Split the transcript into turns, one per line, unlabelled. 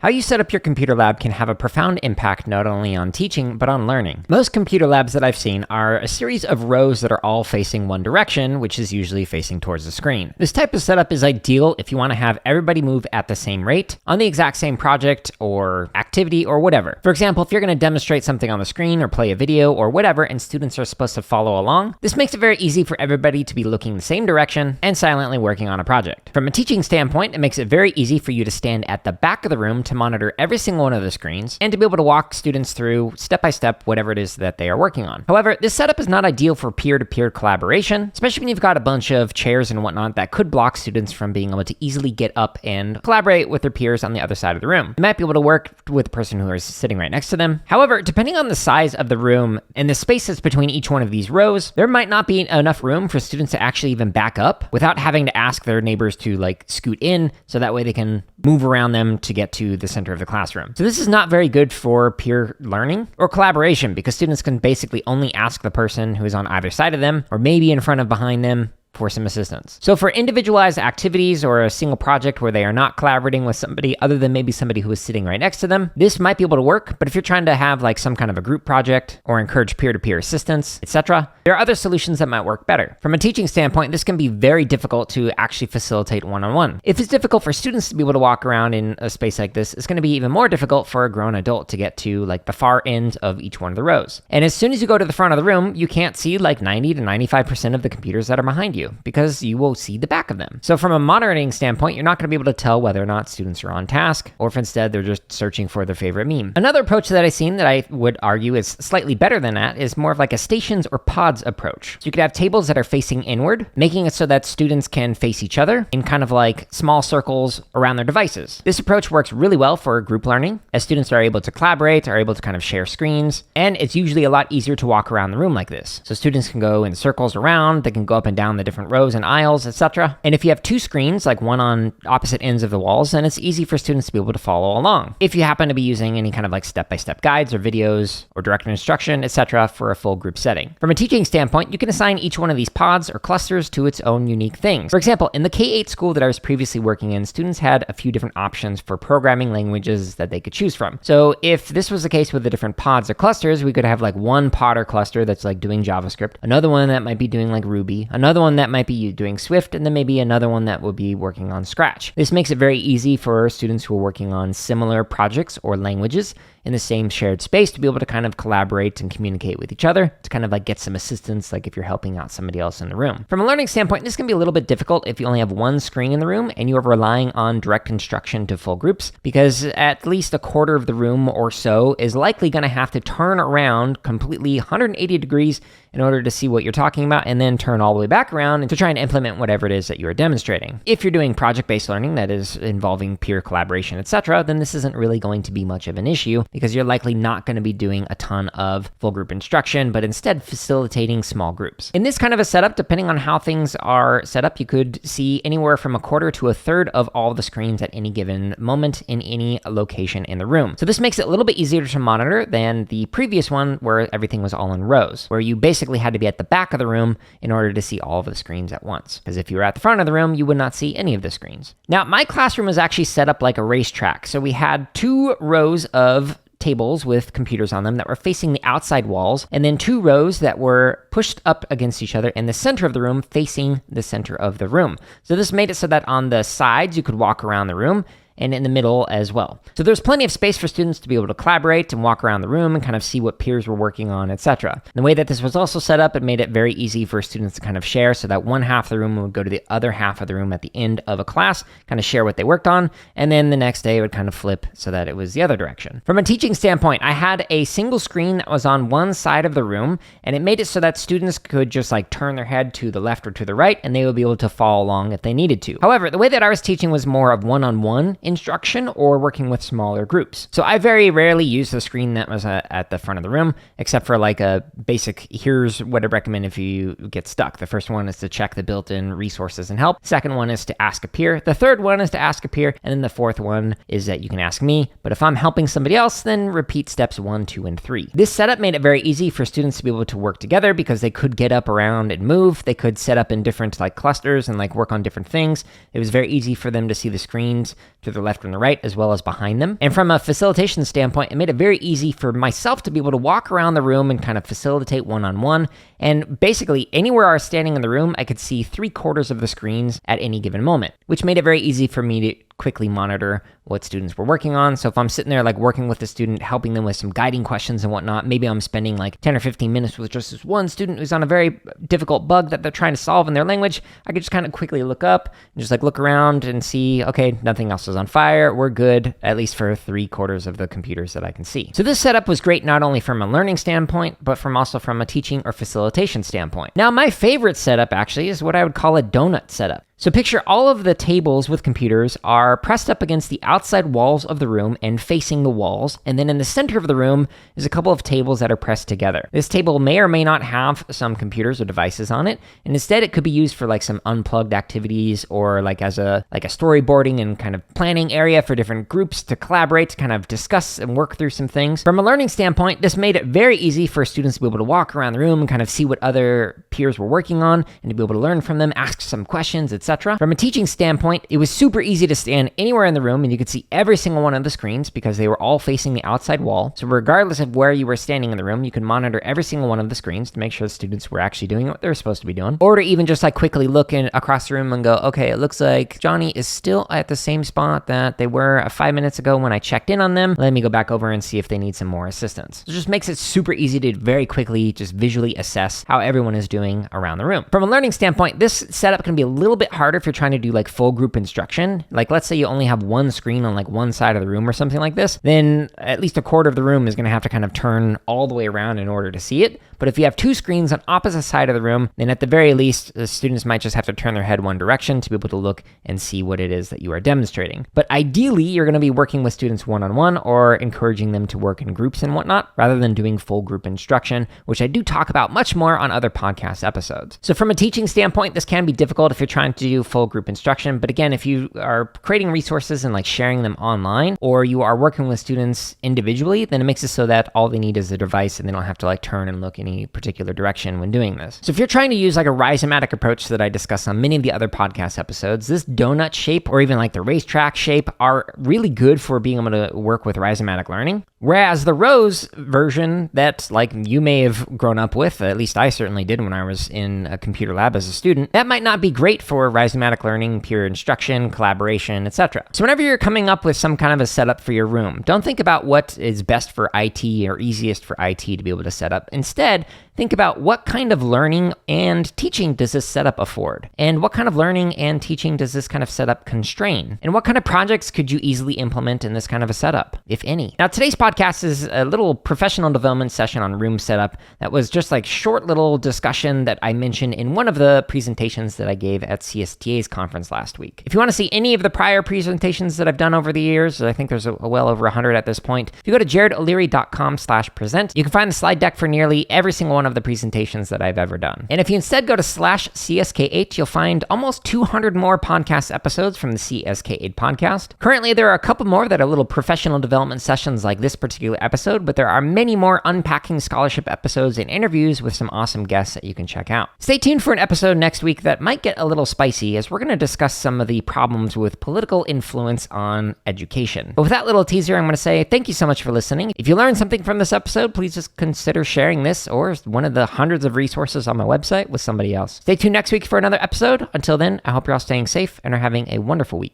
How you set up your computer lab can have a profound impact not only on teaching, but on learning. Most computer labs that I've seen are a series of rows that are all facing one direction, which is usually facing towards the screen. This type of setup is ideal if you want to have everybody move at the same rate on the exact same project or activity or whatever. For example, if you're going to demonstrate something on the screen or play a video or whatever, and students are supposed to follow along, this makes it very easy for everybody to be looking the same direction and silently working on a project. From a teaching standpoint, it makes it very easy for you to stand at the back of the room to monitor every single one of the screens and to be able to walk students through step by step whatever it is that they are working on. However, this setup is not ideal for peer-to-peer collaboration, especially when you've got a bunch of chairs and whatnot that could block students from being able to easily get up and collaborate with their peers on the other side of the room. You might be able to work with the person who is sitting right next to them. However, depending on the size of the room and the spaces between each one of these rows, there might not be enough room for students to actually even back up without having to ask their neighbors to scoot in so that way they can move around them to get to the center of the classroom. So this is not very good for peer learning or collaboration because students can basically only ask the person who is on either side of them or maybe in front of behind them for some assistance. So for individualized activities or a single project where they are not collaborating with somebody other than maybe somebody who is sitting right next to them, this might be able to work. But if you're trying to have some kind of a group project or encourage peer-to-peer assistance, etc., there are other solutions that might work better. From a teaching standpoint, this can be very difficult to actually facilitate one-on-one. If it's difficult for students to be able to walk around in a space like this, it's going to be even more difficult for a grown adult to get to the far end of each one of the rows. And as soon as you go to the front of the room, you can't see 90 to 95% of the computers that are behind you, because you will see the back of them. So from a monitoring standpoint, you're not going to be able to tell whether or not students are on task or if instead they're just searching for their favorite meme. Another approach that I've seen that I would argue is slightly better than that is more of a stations or pods approach. So you could have tables that are facing inward, making it so that students can face each other in kind of small circles around their devices. This approach works really well for group learning, as students are able to collaborate, are able to kind of share screens, and it's usually a lot easier to walk around the room like this. So students can go in circles around, they can go up and down the different rows and aisles, etc. And if you have two screens, one on opposite ends of the walls, then it's easy for students to be able to follow along. If you happen to be using any kind of step-by-step guides or videos or directed instruction, etc. for a full group setting. From a teaching standpoint, you can assign each one of these pods or clusters to its own unique things. For example, in the K-8 school that I was previously working in, students had a few different options for programming languages that they could choose from. So if this was the case with the different pods or clusters, we could have one pod or cluster that's doing JavaScript, another one that might be doing Ruby, another one that might be doing Swift, and then maybe another one that would be working on Scratch. This makes it very easy for students who are working on similar projects or languages in the same shared space to be able to kind of collaborate and communicate with each other to kind of get some assistance if you're helping out somebody else in the room. From a learning standpoint, this can be a little bit difficult if you only have one screen in the room and you are relying on direct instruction to full groups, because at least a quarter of the room or so is likely going to have to turn around completely 180 degrees in order to see what you're talking about and then turn all the way back around and to try and implement whatever it is that you are demonstrating. If you're doing project-based learning that is involving peer collaboration, etc., then this isn't really going to be much of an issue because you're likely not going to be doing a ton of full group instruction, but instead facilitating small groups. In this kind of a setup, depending on how things are set up, you could see anywhere from a quarter to a third of all the screens at any given moment in any location in the room. So this makes it a little bit easier to monitor than the previous one where everything was all in rows, where you basically had to be at the back of the room in order to see all of the screens at once. Because if you were at the front of the room, you would not see any of the screens. Now, my classroom was actually set up like a racetrack. So we had 2 rows of tables with computers on them that were facing the outside walls, and then 2 rows that were pushed up against each other in the center of the room facing the center of the room. So this made it so that on the sides you could walk around the room, and in the middle as well. So there's plenty of space for students to be able to collaborate and walk around the room and kind of see what peers were working on, etc. The way that this was also set up, it made it very easy for students to kind of share, so that one half of the room would go to the other half of the room at the end of a class, kind of share what they worked on, and then the next day it would kind of flip so that it was the other direction. From a teaching standpoint, I had a single screen that was on one side of the room, and it made it so that students could just turn their head to the left or to the right, and they would be able to follow along if they needed to. However, the way that I was teaching was more of one-on-one instruction or working with smaller groups. So I very rarely use the screen that was at the front of the room, except for a basic, here's what I recommend if you get stuck. The first one is to check the built-in resources and help. Second one is to ask a peer. The third one is to ask a peer. And then the fourth one is that you can ask me. But if I'm helping somebody else, then repeat steps 1, 2, and 3. This setup made it very easy for students to be able to work together because they could get up around and move. They could set up in different clusters and work on different things. It was very easy for them to see the screens to the left and the right, as well as behind them. And from a facilitation standpoint, it made it very easy for myself to be able to walk around the room and kind of facilitate one-on-one. And basically, anywhere I was standing in the room, I could see 3/4 of the screens at any given moment, which made it very easy for me to quickly monitor what students were working on. So if I'm sitting there like working with a student, helping them with some guiding questions and whatnot, maybe I'm spending like 10 or 15 minutes with just this one student who's on a very difficult bug that they're trying to solve in their language, I could just kind of quickly look up and just like look around and see, okay, nothing else is on fire. We're good, at least for 3/4 of the computers that I can see. So this setup was great not only from a learning standpoint, but also from a teaching or facilitation standpoint. Now, my favorite setup actually is what I would call a donut setup. So picture all of the tables with computers are pressed up against the outside walls of the room and facing the walls, and then in the center of the room is a couple of tables that are pressed together. This table may or may not have some computers or devices on it, and instead it could be used for like some unplugged activities or like as a storyboarding and kind of planning area for different groups to collaborate, to kind of discuss and work through some things. From a learning standpoint, this made it very easy for students to be able to walk around the room and kind of see what other peers were working on and to be able to learn from them, ask some questions, etc. From a teaching standpoint, it was super easy to stand anywhere in the room and you could see every single one of the screens because they were all facing the outside wall. So regardless of where you were standing in the room, you could monitor every single one of the screens to make sure the students were actually doing what they were supposed to be doing. Or to even just like quickly look across the room and go, okay, it looks like Johnny is still at the same spot that they were 5 minutes ago when I checked in on them. Let me go back over and see if they need some more assistance. So it just makes it super easy to very quickly just visually assess how everyone is doing around the room. From a learning standpoint, this setup can be a little bit harder if you're trying to do like full group instruction. Like let's say you only have one screen on like one side of the room or something like this, then at least 1/4 of the room is going to have to kind of turn all the way around in order to see it. But if you have two screens on opposite side of the room, then at the very least, the students might just have to turn their head one direction to be able to look and see what it is that you are demonstrating. But ideally, you're going to be working with students one-on-one or encouraging them to work in groups and whatnot, rather than doing full group instruction, which I do talk about much more on other podcast episodes. So from a teaching standpoint, this can be difficult if you're trying to do full group instruction. But again, if you are creating resources and like sharing them online, or you are working with students individually, then it makes it so that all they need is a device and they don't have to like turn and look any particular direction when doing this. So if you're trying to use like a rhizomatic approach that I discuss on many of the other podcast episodes, this donut shape or even like the racetrack shape are really good for being able to work with rhizomatic learning. Whereas the rows version that like you may have grown up with, at least I certainly did when I was in a computer lab as a student, that might not be great for rhizomatic learning, peer instruction, collaboration, etc. So whenever you're coming up with some kind of a setup for your room, don't think about what is best for IT or easiest for IT to be able to set up. Instead, think about what kind of learning and teaching does this setup afford? And what kind of learning and teaching does this kind of setup constrain? And what kind of projects could you easily implement in this kind of a setup, if any? Now, today's podcast is a little professional development session on room setup that was just like short little discussion that I mentioned in one of the presentations that I gave at CSTA's conference last week. If you want to see any of the prior presentations that I've done over the years, I think there's well over 100 at this point, if you go to jaredoleary.com/present, you can find the slide deck for nearly every single one of the presentations that I've ever done. And if you instead go to /CSK8, you'll find almost 200 more podcast episodes from the CSK8 podcast. Currently, there are a couple more that are little professional development sessions like this particular episode, but there are many more unpacking scholarship episodes and interviews with some awesome guests that you can check out. Stay tuned for an episode next week that might get a little spicy, as we're going to discuss some of the problems with political influence on education. But with that little teaser, I'm going to say thank you so much for listening. If you learned something from this episode, please just consider sharing this or one of the hundreds of resources on my website with somebody else. Stay tuned next week for another episode. Until then, I hope you're all staying safe and are having a wonderful week.